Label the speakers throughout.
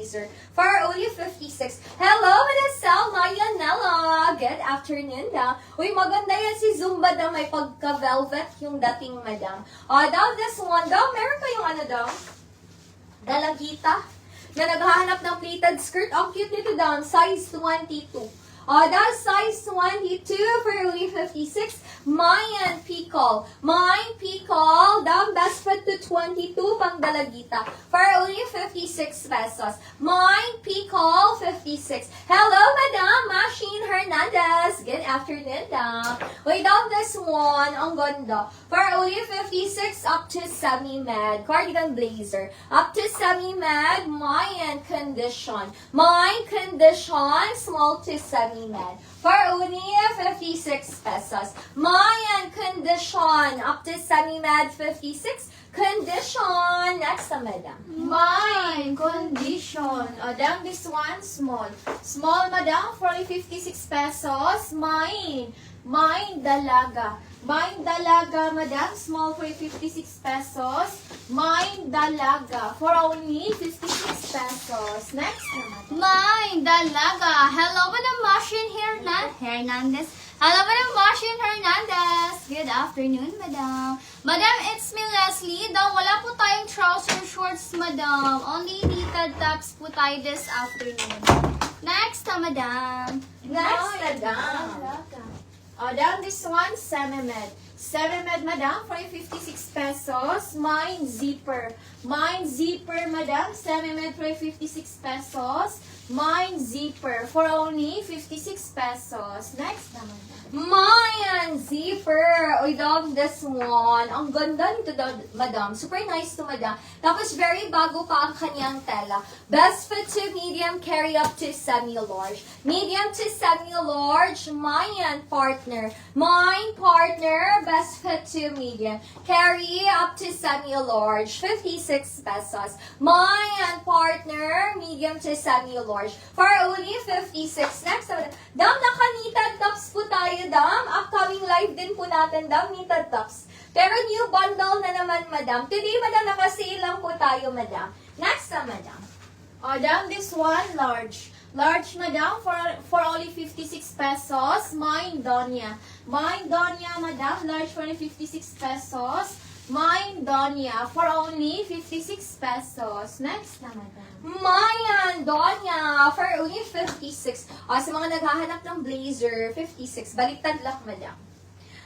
Speaker 1: blazer for only 56. Hello, Madam Selma Yanela. Good afternoon, daw. Uy, maganda yan si Zumba daw. May pagka-velvet yung dating, madam. Daw, this one daw. Meron pa yung ano daw? Dalagita na naghahanap ng pleated skirt. Ang cute nito daw. Size 22. That's size 22 for only 56. Mayan Pickle. Mine Pickle. Down best fit to 22 pang dalagita for only 56 pesos. Mine Pickle 56. Hello, Madam Machine Hernandez. Good afternoon, Dam. Wait down this one. Ang ganda. For only 56 up to semi-med. Cardigan blazer. Up to semi-med. Mayan condition. Mine condition. Small to semi-med. For only 56 pesos. Mayan condition. Up to semi-med 56. Condition. Next na, madam.
Speaker 2: Mine condition. Madam, this one small. Small, madam, for 56 pesos. Mine. Mine dalaga. Mine dalaga, madam, small for 56 pesos. Mine dalaga for only 56 pesos. Next na, madam.
Speaker 3: Mine dalaga. Hello, Madam Machine Hernandez. Hello, Madam Machine Hernandez. Good afternoon, Madam. Madam, it's me, Leslie. Daw, wala po tayong trouser shorts, Madam. Only knitted tops po tayo this afternoon. Next na, Madam.
Speaker 1: Next, madam.
Speaker 2: Madam, this one, semi-med. Semi-med, madam, for 56 pesos. Mine zipper. Mine zipper, madam, semi-med for 56 pesos. Mine zipper for only 56 pesos. Next na, madam.
Speaker 1: Mayan zipper. Uy, dog, this one. Ang ganda nito, madam. Super nice to, madam. Tapos, very bago pa ang kanyang tela. Best fit to medium, carry up to semi-large. Medium to semi-large, Mayan partner. Mine partner, best fit to medium. Carry up to semi-large, 56 pesos. Mayan partner, medium to semi-large. For only 56. Next, dam, naka-knitted tops po tayo, dam. Upcoming live din po natin, dam, knitted tops. Pero new bundle na naman, madam. Today, madam, naka-sale lang po tayo, madam. Next na, madam.
Speaker 2: Madam, this one, large. Large, madam, for only 56 pesos. Mine Donya. Mine Donya, madam, large for only 56 pesos. Mine Donya for only 56 pesos. Next na, madam.
Speaker 1: Mayan Donya for only 56. Sa mga naghahanap ng blazer, 56. Baliktad lang, madam.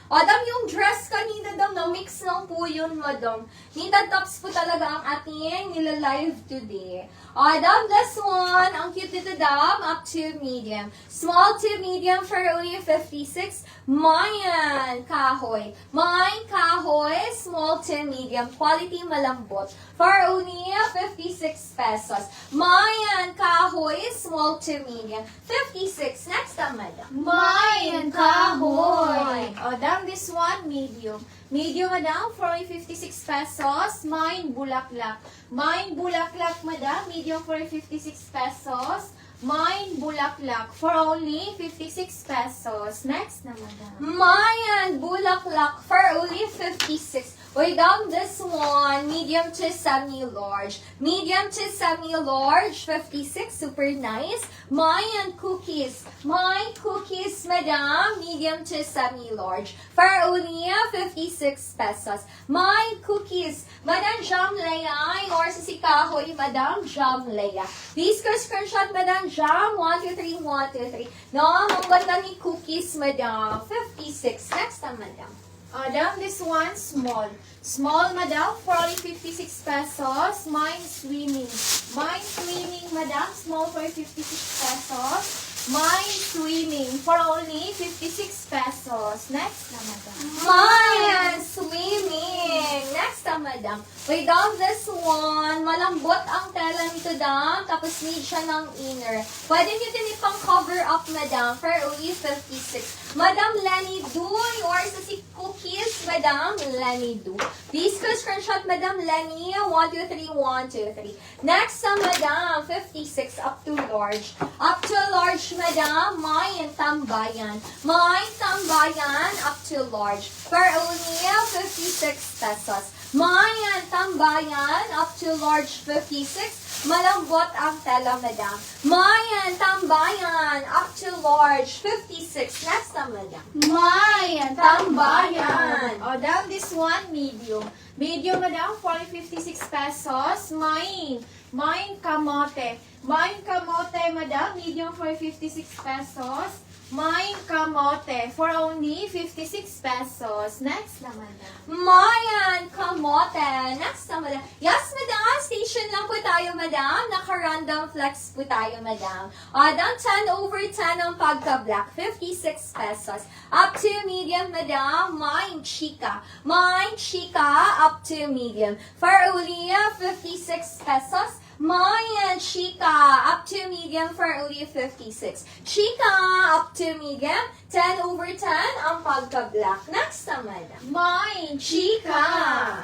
Speaker 1: Dam, yung dress kanina, dam, no? Mix lang po yun, madam. Knitted tops po talaga ang ating nila-live today. Dam, this one, ang cute nito, dam, up to medium. Small to medium for only 56. Mayan Kahoy. Mayan Kahoy, small to medium. Quality malambot. For only 56 pesos. Mayan Kahoy, small to medium. 56. Next time, madam.
Speaker 2: Mine Kahoy. Madam, this one, medium. Medium, madam, for only 56 pesos. Mine Bulaklak. Mine Bulaklak, madam, medium for 56 pesos. Mine Bulaklak for only 56 pesos. Next na, madam.
Speaker 1: Mayan Bulaklak for only 56. Way down this one, medium to semi-large. Medium to semi-large, 56, super nice. Mayan Cookies. Mayan Cookies, madam, medium to semi-large. For only 56 pesos. Mayan Cookies, Madam Jam Leia, or sa si Kahoy, Madam Jam Leia. Please go screenshot, Madam Jam, 123, 123. No, ang ganda ni Cookies, madam, 56. Next time, madam.
Speaker 2: Madam, this one, small. Small, madam, for only 56 pesos. Mine Swimming. Mine Swimming, madam, small for 56 pesos. Mine Swimming for only 56 pesos. Next na, madam.
Speaker 1: Mayan Swimming. Next time, madam. Wait down this one. Malambot ang tela nito, dam. Tapos need siya ng inner. Pwede nyo din ipang cover up, madam, for only 56. Madam Lenny Du, or sa si Cookies, Madam Lenny Du. Please go screenshot, Madam Lenny, 123, 123. Next sa Madam, 56, up to large. Up to large, Madam, Mayan Tambayan. Mayan Tambayan, up to large. For only 56 pesos. Mayan Tambayan, up to large, 56. Malambot ang tela, madam. Mayan, tambayan, up to large, 56. Next na, madam.
Speaker 3: Mayan, tambayan.
Speaker 2: O, down this one, medium. Medium, madam, 56 pesos. Mine kamote. Mine kamote, madam, medium for 56 pesos. Mine kamote for only 56 pesos. Next na, madam.
Speaker 1: Mayan, kamote. Next na, madam. Yes, madam. Station lang po tayo, madam. Naka-random flex po tayo, madam. Down 10 over 10 ang pagka-black. 56 pesos. Up to medium, madam. Mine chica. Mine chica, up to medium. For Ulia, 56 pesos. Mayan chica, up to medium for only 56. Chica, up to medium. 10 over 10 ang pagka-black. Next na, madam.
Speaker 2: Mine chica.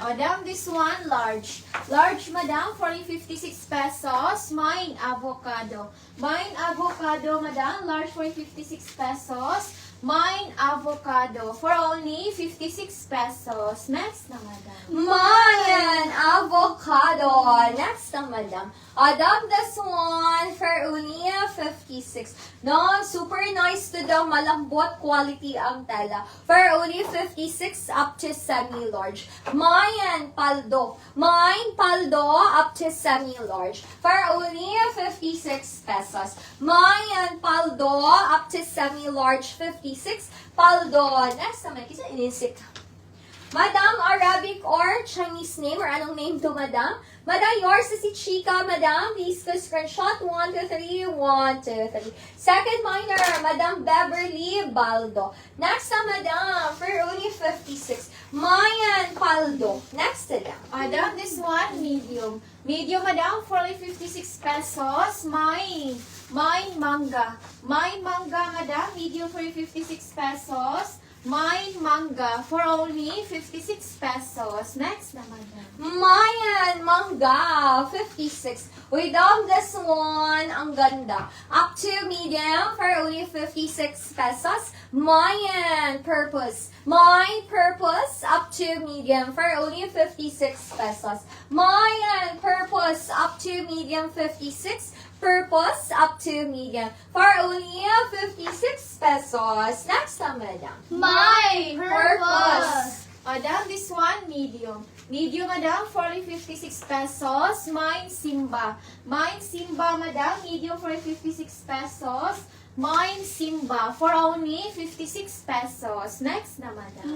Speaker 2: O, down this one, large. Large, madam, for 56 pesos. Mine avocado. Mine avocado, madam, large for 56 pesos. Mine avocado for only 56 pesos. Next na, madam.
Speaker 1: Mayan avocado. Next na, madam. Adopt this one for only 56. No, super nice to the malambot quality ang tela. For only 56 up to semi-large. Mayan paldo. Mine paldo up to semi-large. For only 56 pesos. Mayan paldo up to semi-large 56. Paldo. Next naman, kisa inisik. Madam, Arabic or Chinese name or anong name to, madam? Madam, yours is si Chica, madam. Please go screenshot. 1, 2, 3. 1, 2, 3. Second minor, Madam Beverly Baldo. Next na, madam, for only 56. Mayan Paldo. Next na, madam.
Speaker 2: Down this one, medium. Medium, madam, for only 56 pesos. Mine manga. Mine manga, madam, medium for 56 pesos. Mine manga for only 56 pesos. Next na, madam.
Speaker 1: Mayan Mangga, 56. We done this one, ang ganda. Up to medium for only 56 pesos. Mayan Purpose. Mine Purpose, up to medium for only 56 pesos. Mayan Purpose, up to medium 56. Purpose, up to medium for only 56 pesos. Next na, madam.
Speaker 3: My purpose.
Speaker 2: Down this one, medium. Medium, madam, for only 56 pesos. Mine Simba. Mine Simba, madam, medium for 56 pesos. Mine Simba for only 56 pesos. Next na, madam.